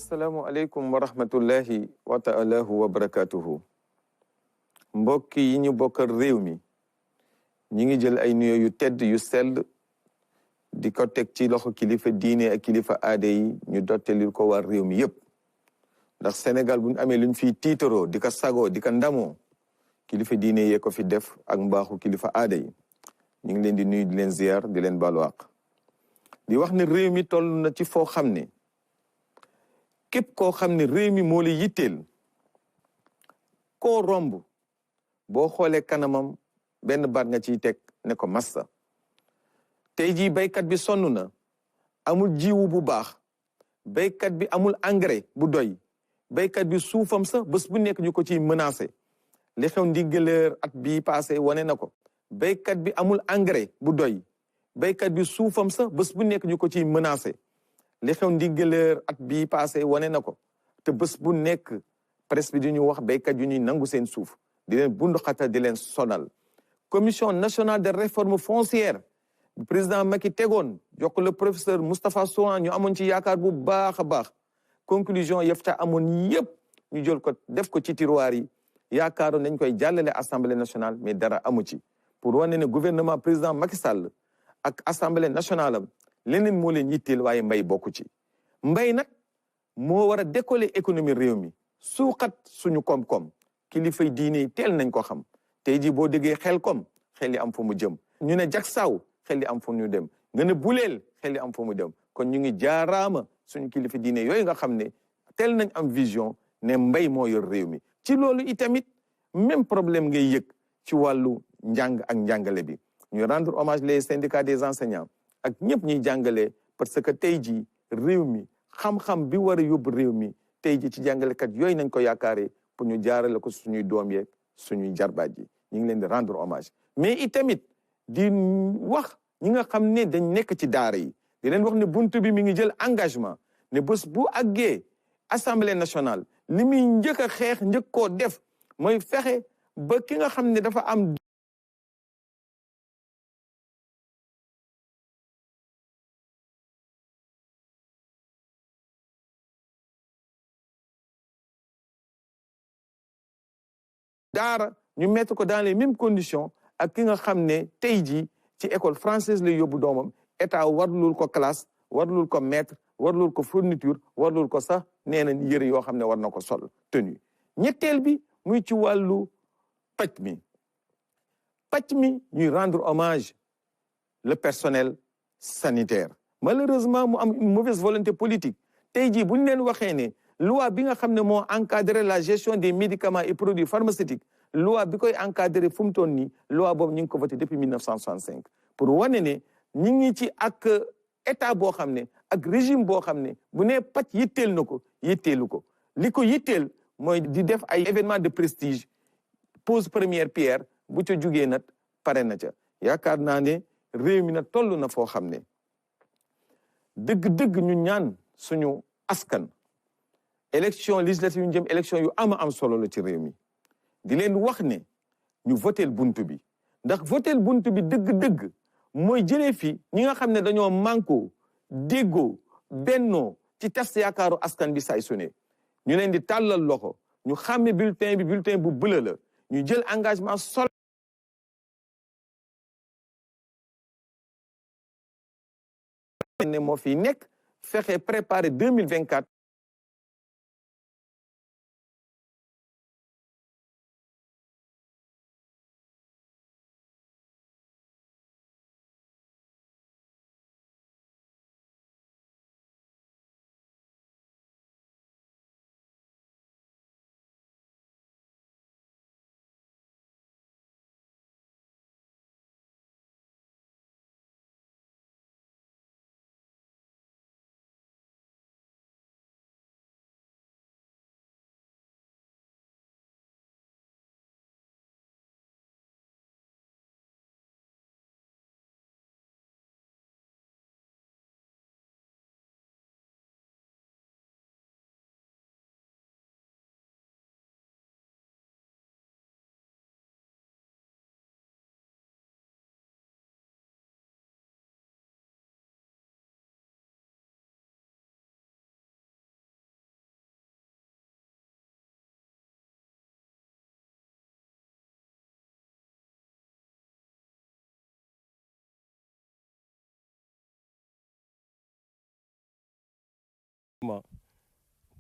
asalaamualeykum wa rahmatullahi wa taalaahu wa barakatuhu mbokk yi ñu bokkal réew mi ñi ngi jël ay nuyoo yu tedd yu sell di ko teg ci loxo kilifa diine ak kilifa aada yi ñu dottelil ko war réew mi yépp ndax Sénégal bu ñu amee lu ñu fiy tiitaroo di ko sagoo di ko ndamoo kilifa diine yee ko fi def ak mbaaxu kilifa aada yi ñu ngi leen di nuyu di leen ziar di leen baalu àq di wax ne réew mi toll na ci foo xam ne képp koo xam ne réew mi moo la yitteel koo romb boo xoolee kanamam benn baat nga ciy teg ne ko massa tey jii béykat bi sonn na amul jiwu bu baax béykat bi amul engrais bu doy béykat bi suufam sax bés bu nekk ñu ko ciy menacé li xew ndigaleer at bii passé wane na ko béykat bi amul engrais bu doy béykat bi suufam sax bés bu nekk ñu ko ciy menacé li xew ndigaleer at bii passé wane na ko te bés bu nekk presse bi di ñu wax béykat yu ñuy nangu seen suuf di leen bunduxatal di leen sonal commission nationale de réforme foncière président Macky tegoon jox ko le professeur Moustapha Souran ñu amoon ci yaakaar bu baax a baax conclusion yëf ca amoon yëpp ñu jël ko def ko ci tiroir yi yaakaaroon nañ koy jàllale assemblée nationale mais dara amu ci pour wane ne gouvernement président Macky Sall ak assemblée nationale am leneen moo leen yitteel waaye mbay bokku ci mbay nag moo war a décoller économie réew mi suuxat suñu koom-koom kilifay diine yi teel nañ ko xam tey jii boo déggee Xelcom xel yi am fu mu jëm ñu ne Jaksaaw xel yi am fu ñu dem nga ne Buleel xel yi am fu mu dem kon ñu ngi jaaraama suñu kilifa diine yooyu nga xam ne teel nañ am vision ne mbay moo yor réew mi ci loolu itamit même problème ngay yëg ci wàllu njàng ak njàngale bi ñu rendre hommage les syndicats des enseignants ak ñëpp ñuy jàngale parce que tey jii réew mi xam-xam bi war a yóbbu réew mi tey jii ci jàngalekat yooyu nañ ko yaakaaree pour ñu jaarale ko suñuy doom yeeg suñuy jarbaat yi ñu ngi leen di rendre hommage mais itamit di wax ñi nga xam ne dañ nekk ci daara yi di leen wax ne buntu bi mi ngi jël engagement ne bés bu àggee assemblée nationale li muy njëkk a xeex njëkk koo def mooy fexe ba ki nga xam ne dafa am daara ñu mettre ko dans les mêmes conditions ak ki nga xam ne tey jii ci école française lay yóbbu doomam état warlul ko classe warlul ko maître warlul ko fourniture warlul ko sax nee na yëre yoo xam ne war na ko sol tenue ñetteel bi muy ci wàllu pàcc mi ñuy rendre hommage le personnel sanitaire malheureusement mu am une mauvaise volonté politique tey jii bu ñu leen waxee ne loi bi nga xam ne moo encadrer la gestion des médicaments et produits pharmaceutiques loi bi koy encadrer fu mu toll nii loi boobu ñu ngi ko voté depuis 1965 pour wane ne ñu ngi ci ak état boo xam ne ak régime boo xam ne bu nee pàcc yitteel na ko yitteelu ko li ko yitteel mooy di def ay événement de prestige pose première pierre bu ca jugee nag pare na ca yaakaar naa ne réew mi nag toll na foo xam ne dëgg-dëgg ñu ñaan suñu askan élection législative ñu jëm élection yu am solo la ci réew mi di leen wax ne ñu voteel buntu bi ndax voteel buntu bi dëgg-dëgg mooy jëlee fi ñi nga xam ne dañoo manko déggoo bennoo ci tas yaakaaru askan bi say su ne ñu leen di tàllal loxo ñu xàmme bulletin bu bleu la ñu jël engagement sol ne moo fi nekk fexe préparer 2024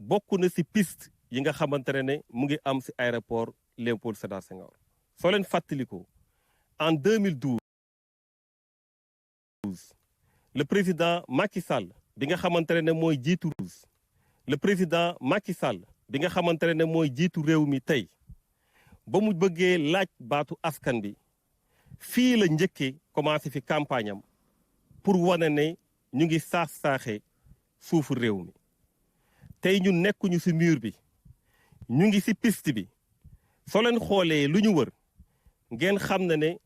bokk na ci piste yi nga xamante ne mu ngi am ci aéroport Léopold Sédar Senghor soo leen fàttalikoo en 2012 le président Macky Sall bi nga xamante ne mooy jiitu le président Macky Sall bi nga xamante ne mooy jiitu réew mi tey ba mu bëggee laaj baatu askan bi fii la njëkkee commencé fi campagne am pour wane ne ñu ngi saax-saaxee suufu réew mi tey ñu nekkuñu ci mur bi ñu ngi ci piste bi soo leen xoolee lu ñu wër ngeen xam ne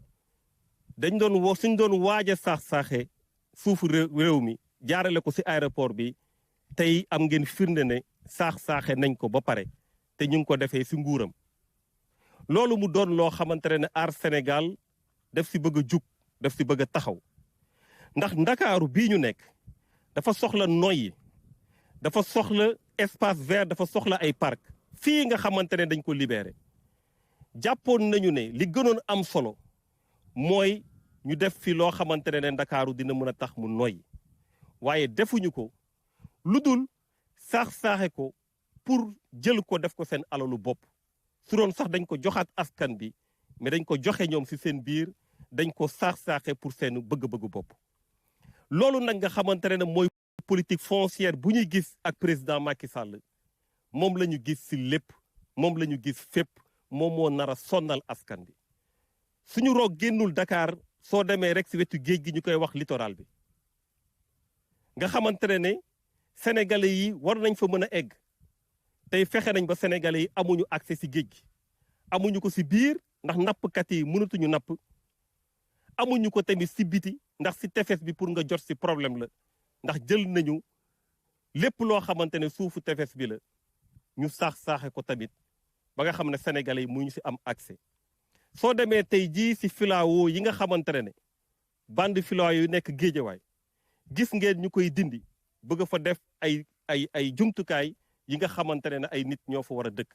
dañ doon suñ doon waaj a saax-saaxee suufu réew mi jaarale ko ci aéroport bi tey am ngeen firnde ne saax-saaxe nañ ko ba pare te ñu ngi ko defee ci nguuram loolu mu doon loo xamante ne Aar Sénégal daf ci bëgg a jug daf ci bëgg a taxaw ndax ndakaaru bii ñu nekk dafa soxla noyyi dafa soxla espace vert dafa soxla ay parc fii nga xamante ne dañ ko libéré jàppoon nañu ne li gënoon am solo mooy ñu def fi loo xamante ne ndakaaru dina mën a tax mu noyyi waaye defuñu ko lu dul saax-saaxe ko pour jël ko def ko seen alalu bopp su doon sax dañ ko joxaat askan bi mais dañ ko joxe ñoom ci seen biir dañ ko saax-saaxe pour seen bëgg-bëggu bopp loolu nag nga xamante ne mooy politique foncière bu ñuy gis ak président Macky Sall moom la ñu gis ci lépp moom la ñu gis fépp moom moo nar a sonnal askan bi suñu roog génnul Dakar soo demee rek ci wetu géej gi ñu koy wax littoral bi nga xamante ne sénégalais yi war nañ fa mën a egg tey fexe nañ ba sénégalais yi amuñu accès ci géej gi amuñu ko ci biir ndax nappkat yi mënatuñu napp amuñu ko tamit ci biti ndax ci tefes bi pour nga jot ci problème la ndax jël nañu lépp loo xamante ne suufu tefes bi la ñu saax-saaxe ko tamit ba nga xam ne sénégalais yi mënuñu ci am accès soo demee tey jii ci filao yi nga xamante ne bande filao yu nekk Géejawaay gis ngeen ñu koy dindi bëgg fa def ay jumtukaay yi nga xamante ne ay nit ñoo fa war a dëkk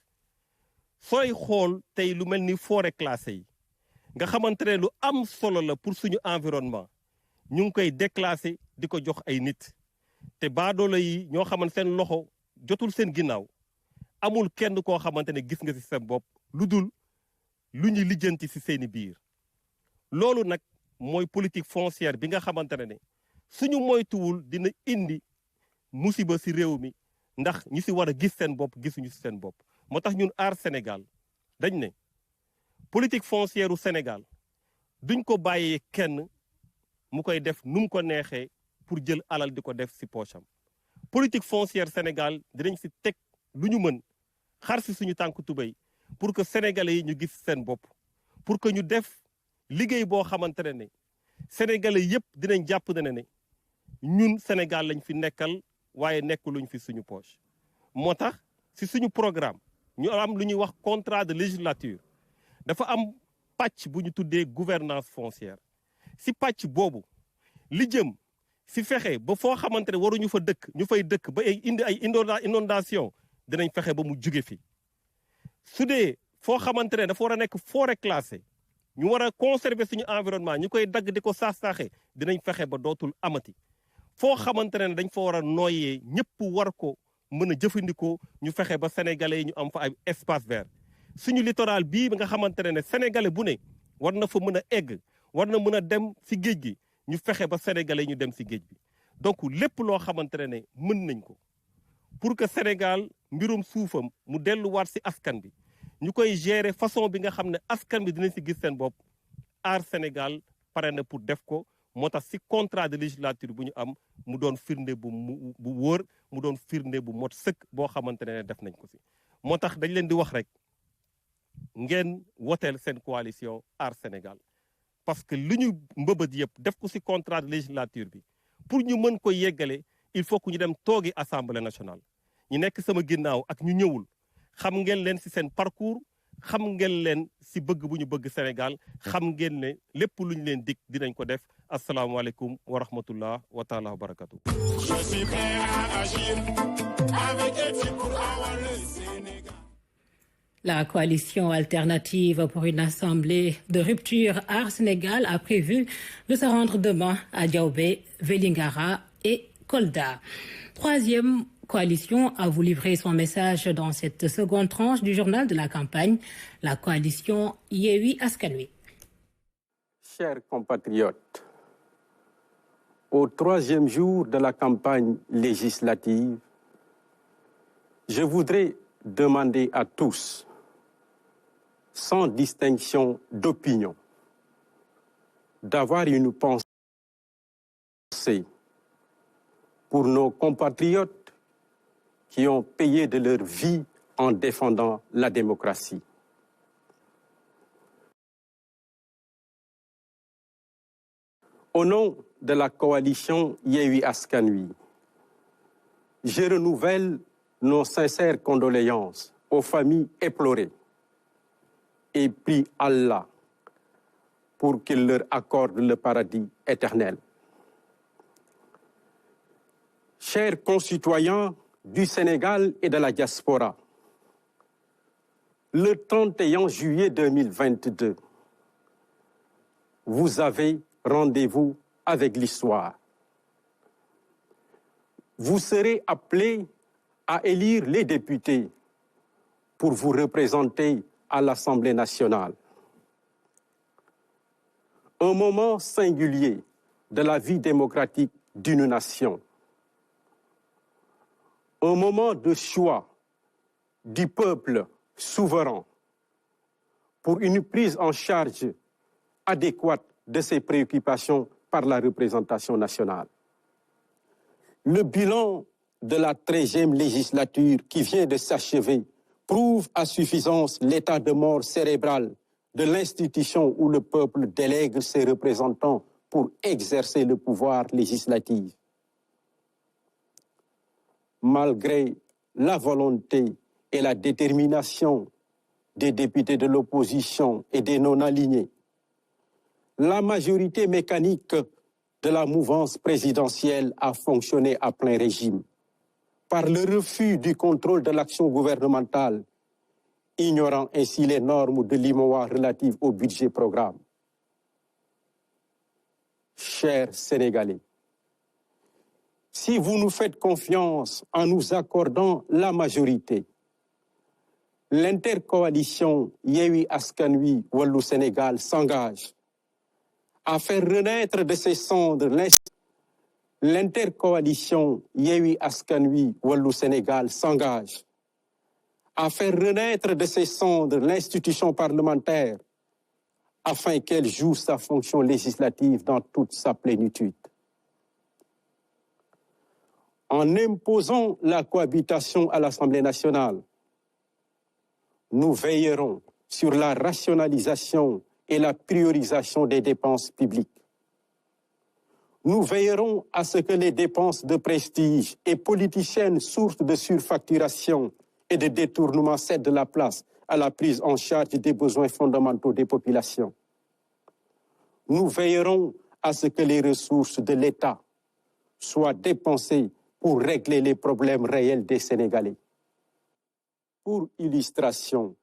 sooy xool tey lu mel ni forêt classée yi nga xamante ne lu am solo la pour suñu environnement ñu ngi koy déclassé di ko jox ay nit te baadoolo yi ñoo xamante seen loxo jotul seen ginnaaw amul kenn koo xamante ne gis nga ci seen bopp lu dul lu ñu lijjanti ci seeni biir loolu nag mooy politique foncière bi nga xamante ne suñu moytuwul dina indi musiba ci réew mi ndax ñi ci war a gis seen bopp gisuñu ci seen bopp moo tax ñun Aar Sénégal dañ ne politique foncière u Sénégal duñ ko bàyyee kenn mu koy def nu mu ko neexee pour jël alal di ko def ci poosam politique foncière Sénégal dinañ ci teg lu ñu mën xar ci suñu tànk tubéy pour que sénégalais yi ñu gis seen bopp pour que ñu def liggéey boo xamante ne sénégalais yépp dinañ jàpp ne ñun Sénégal lañ fi nekkal waaye nekkuluñ fi suñu poche moo tax ci suñu programme ñu am lu ñuy wax contrat de législature dafa am pàcc bu ñu tuddee gouvernance foncière ci pàcc boobu li jëm ci fexe ba foo xamante ne waruñu fa dëkk ñu fay dëkk ba indi ay inondation dinañ fexe ba mu jóge fi su dee foo xamante ne dafa war a nekk forêt classée ñu war a conserver suñu environnement ñu koy dagg di ko saax-saaxe dinañ fexe ba dootul amati foo xamante ne dañ fa war a nooyee ñëpp war ko mën a jëfandikoo ñu fexe ba sénégalais yi ñu am fa ay espace vert suñu littoral bii nga xamante ne sénégalais bu ne war na fa mën a egg war na mën a dem ci géej gi ñu fexe ba sénégalais ñu dem ci géej bi donc lépp loo xamante ne mën nañ ko pour que Sénégal mbirum suufam mu delluwaat ci askan bi ñu koy gérer façon bi nga xam ne askan bi dinañ ci gis seen bopp Aar Sénégal pare na pour def ko moo tax ci contrat de législature bu ñu am mu doon firnde bu wóor mu doon firnde bu mot sëkk boo xamante ne def nañ ko ci moo tax dañ leen di wax rek ngeen woteel seen coalition Aar Sénégal parce que li ñu mbëbët yëpp def ko ci contrat de législature bi pour ñu mën ko yeggale il faut que ñu dem toogi assemblée nationale ñu nekk sama ginnaaw ak ñu ñëwul xam ngeen leen ci seen parcours xam ngeen leen ci bëgg bu ñu bëgg Sénégal xam ngeen ne lépp lu ñu leen dig dinañ ko def asalaamaaleykum wa rahmatullah wa taala wa barakatu. Je suis prêt à agir avec éthique pour avoir le Sénégal. La coalition alternative pour une assemblée de rupture Aar Sénégal a prévu de se rendre demain à Diaoubé, Vélingara et Kolda. Troisième coalition a voulu livrer son message dans cette seconde tranche du journal de la campagne, la coalition Yewwi Askan Wi. Chers compatriotes, au troisième jour de la campagne législative, je voudrais demander à tous, sans distinction d'opinion, d'avoir une pensée pour nos compatriotes qui ont payé de leur vie en défendant la démocratie. Au nom de la coalition Yewwi Askan Wi, je renouvelle nos sincères condoléances aux familles éplorées et prie Allah pour qu'il leur accorde le paradis éternel. Chers concitoyens du Sénégal et de la diaspora, le 31 juillet 2022, vous avez rendez-vous avec l'histoire. Vous serez appelés à élire les députés pour vous représenter à l'Assemblée nationale. Un moment singulier de la vie démocratique d'une nation. Un moment de choix du peuple souverain pour une prise en charge adéquate de ses préoccupations par la représentation nationale. Le bilan de la 13e législature qui vient de s'achever prouve à suffisance l'état de mort cérébrale de l'institution où le peuple délègue ses représentants pour exercer le pouvoir législatif. Malgré la volonté et la détermination des députés de l'opposition et des non-alignés, la majorité mécanique de la mouvance présidentielle a fonctionné à plein régime, par le refus du contrôle de l'action gouvernementale, ignorant ainsi les normes de l'IMOA relatives au budget programme. Chers Sénégalais, si vous nous faites confiance en nous accordant la majorité, l'intercoalition Yewwi Askan Wi Wallu Sénégal s'engage à faire renaître de ses cendres l'intercoalition Yewwi Askan Wi Wallu Sénégal s'engage à faire renaître de ses cendres l'institution parlementaire afin qu'elle joue sa fonction législative dans toute sa plénitude. En imposant la cohabitation à l'Assemblée nationale, nous veillerons sur la rationalisation et la priorisation des dépenses publiques. Nous veillerons à ce que les dépenses de prestige et politiciennes sources de surfacturation et de détournement cèdent la place à la prise en charge des besoins fondamentaux des populations. Nous veillerons à ce que les ressources de l'État soient dépensées pour régler les problèmes réels des Sénégalais. Pour illustration,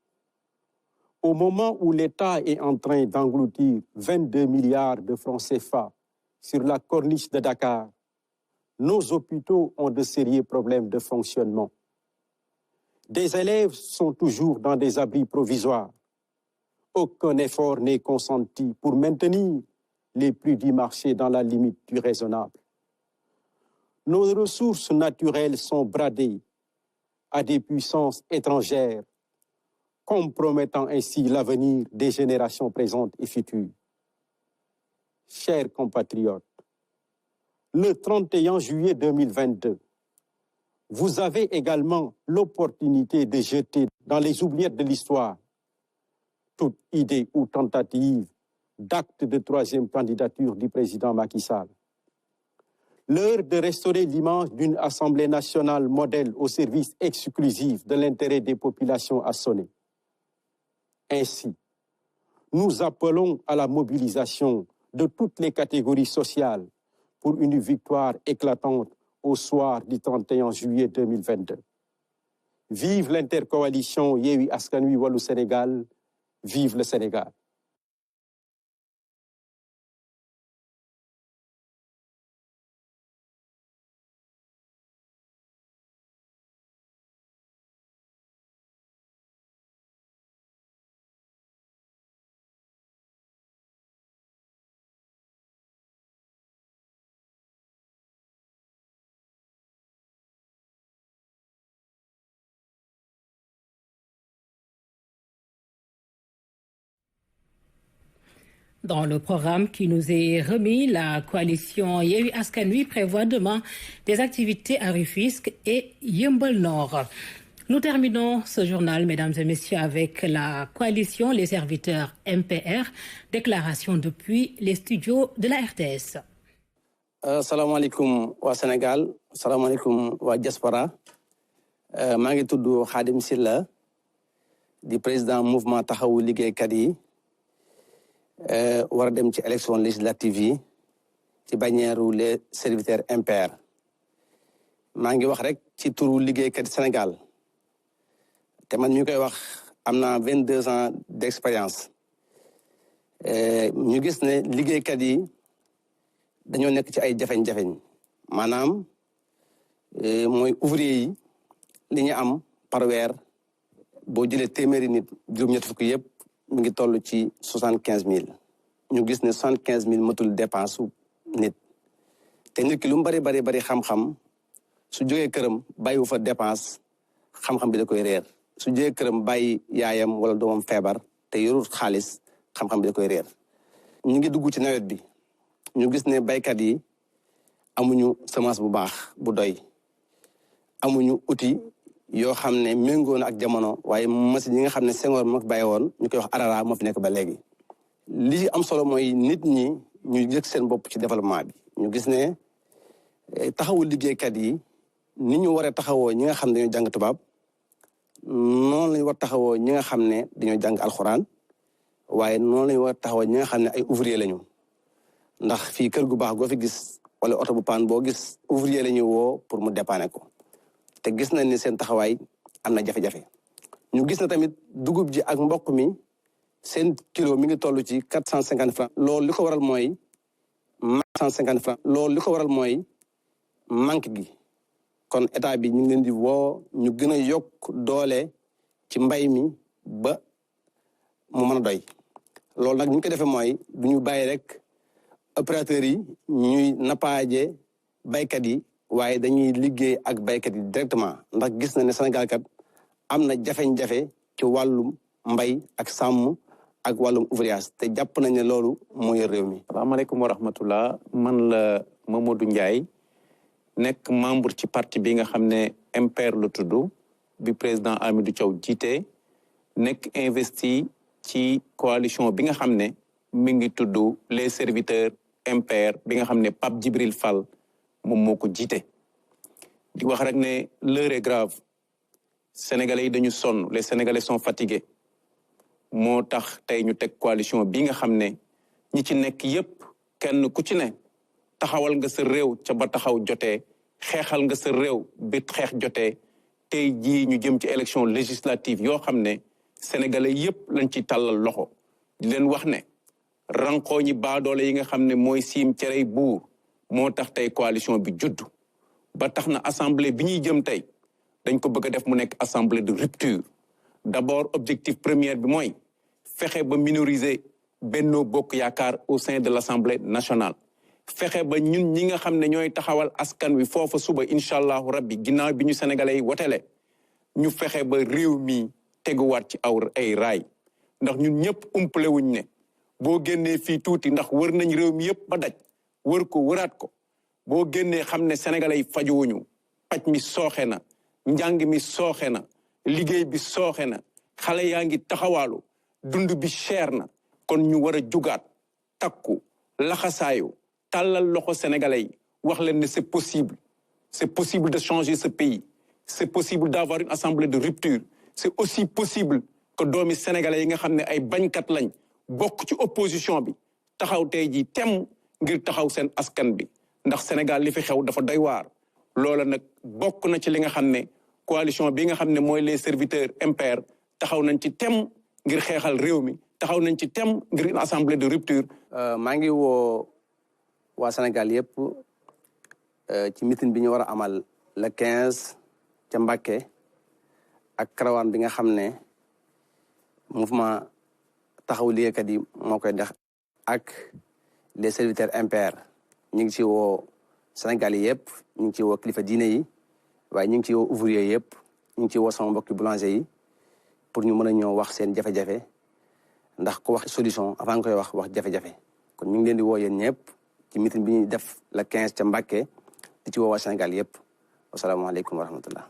au moment où l'État est en train d'engloutir 22 milliards de francs CFA sur la corniche de Dakar, nos hôpitaux ont de sérieux problèmes de fonctionnement. Des élèves sont toujours dans des abris provisoires. Aucun effort n'est consenti pour maintenir les prix du marché dans la limite du raisonnable. Nos ressources naturelles sont bradées à des puissances étrangères, compromettant ainsi l'avenir des générations présentes et futures. Chers compatriotes, le 31 juillet 2022, vous avez également l'opportunité de jeter dans les oubliettes de l'histoire toute idée ou tentative d'acte de troisième candidature du président Macky Sall. L'heure de restaurer l'image d'une Assemblée nationale modèle au service exclusif de l'intérêt des populations a sonné. Ainsi, nous appelons à la mobilisation de toutes les catégories sociales pour une victoire éclatante au soir du 31 juillet 2022. Vive l'intercoalition Yewwi Askan Wi Wallu Sénégal, vive le Sénégal. Dans le programme qui nous est remis, la coalition Yewwi Askan Wi prévoit demain des activités à Rufisque et Yeumbeul Nord. Nous terminons ce journal, mesdames et messieurs, avec la coalition Les Serviteurs MPR. Déclaration depuis les studios de la RTS. Salam alaikum wa Sénégal, salam alaikum wa diaspora. maa ngi tudd Khadim Sylla di président mouvement taxawu liggéeykat yi war a dem ci élection législative yi ci bannière Les Serviteurs MPR. maa ngi wax rek ci turu liggéeykat Sénégal te man ñu koy wax am naa 22 ans d'expérience. ñu gis ne liggéeykat yi dañoo nekk ci ay jafeñ-jafeñ maanaam mooy ouvrier yi li ñu am par weer boo jëlee téeméeri nit juróom-ñett fukk yëpp mi ngi toll ci 75 000 ñu gis ne 75 000 matul dépense su nit te nit ki lu mu bari xam-xam su jógee këram bàyyiwu fa dépense xam-xam bi da koy réer su jógee këram bàyyi yaayam wala doomam feebar te yorul xaalis xam-xam bi da koy réer. ñu ngi dugg ci nawet bi ñu gis ne baykat yi amuñu semence bu baax bu doy amuñu outil yoo xam ne méngoo na ak jamono waaye machine yi nga xam ne Senghor moo fi bàyyi woon ñu koy wax arara moo fi nekk ba léegi. li am solo mooy nit ñi ñu yëg seen bopp ci développement bi ñu gis ne taxawu liggéeykat yi ni ñu war a taxawoo ñi nga xam ne dañoo jàng tubaab noonu lañu war taxawoo ñi nga xam ne dañoo jàng alxuraan waaye noonu lañu war a taxawoo ñi nga xam ne ay ouvrier lañu ndax fii kër gu baax goo fi gis wala oto bu paan boo gis ouvrier la ñuy woo pour mu dépanner ko te gis nañ ni seen taxawaay am na jafe-jafe. ñu gis na tamit dugub ji ak mboq mi seen kilo mi ngi toll ci 450 francs. loolu li ko waral mooy 450 francs. loolu li ko waral mooy manque gi kon état bi ñu ngi leen di woo ñu gën a yokk doole ci mbay mi ba mu mën a doy loolu nag ñu ko defee mooy du ñu bàyyi rek opérateurs yi ñuy nappaaje baykat yi waaye dañuy liggéey ak baykat yi directement ndax gis na ne Sénégal kat am na jafe-jafe ci wàllum mbay ak sàmm ak wàllum ouvrage te jàpp nañ ne loolu mooy réew mi. asalaamaaleykum wa rahmatullah man la Mamadou Ndiaye nekk membre ci parti bi nga xam ne MPR la tudd bi président Hamidou Thiaw jiite nekk investi ci coalition bi nga xam ne mi ngi tudd les serviteurs MPR bi nga xam ne Pape Djibril Fall moom moo ko jiite. di wax rek ne l'heure est grave sénégalais yi dañu sonn les sénégalais sont fatigués moo tax tey ñu teg coalition bi nga xam ne ñi ci nekk yépp kenn ku ci ne taxawal nga sa réew ca ba taxaw jotee xeexal nga sa réew bi xeex jotee tey jii ñu jëm ci élection législative yoo xam ne sénégalais yépp lañ ci tàllal loxo di leen wax ne rankoo ñi baadoole yi nga xam ne mooy siim cerey buur moo tax tey coalition bi judd ba tax na assemblée bi ñuy jëm tey dañ ko bëgg a def mu nekk assemblée de rupture d'abord objectif premier bi mooy fexe ba minoriser Benno Bokk Yaakaar au sein de l'Assemblée nationale fexe ba ñun ñi nga xam ne ñooy taxawal askan wi foofa suba incha allahu rabbi ginnaaw bi ñu sénégalais yi wotele ñu fexe ba réew mi teguwaat ci aw ay raay ndax ñun ñëpp umpale wuñ ne boo génnee fii tuuti ndax wër nañ réew mi yëpp ba daj wër ko wëraat ko boo génnee xam ne sénégalais yi fajuwuñu paj mi sooxe na njàng mi sooxe na liggéey bi sooxe na xale yaa ngi taxawaalu dund bi cher na kon ñu war a jugaat takku laxasaayu tàllal loxo sénégalais yi wax leen ne c'est possible de changer ce pays c'est possible d'avoir une assemblée de rupture c'est aussi possible que doomi sénégalais yi nga xam ne ay bañkat lañ bokk ci opposition bi taxaw tey jii tem ngir taxaw seen askan bi ndax Sénégal li fi xew dafa doy waar loola nag bokk na ci li nga xam ne coalition bi nga xam ne mooy les serviteurs MPR taxaw nañ ci tem ngir xeexal réew mi taxaw nañ ci tem ngir une assemblée de rupture. maa ngi woo waa Sénégal yëpp ci meeting bi ñu war a amal le 15 ca Mbacké ak karawaan bi nga xam ne mouvement taxawu liggéeykat yi moo koy def ak les serviteurs MPR ñu ngi ci woo Sénégal yi yëpp ñu ngi ci woo kilifa diine yi waaye ñu ngi ci woo ouvrier yëpp ñu ngi ci woo sama mbokki boulanger yi pour ñu mën a ñëw wax seen jafe-jafe ndax ku wax solution avant nga koy wax jafe-jafe kon ñu ngi leen di woo yéen ñëpp ci meeting bi ñuy def la 15 ca Mbacké di ci woo waa Sénégal yëpp wasalaamaaleykum wa rahmatullah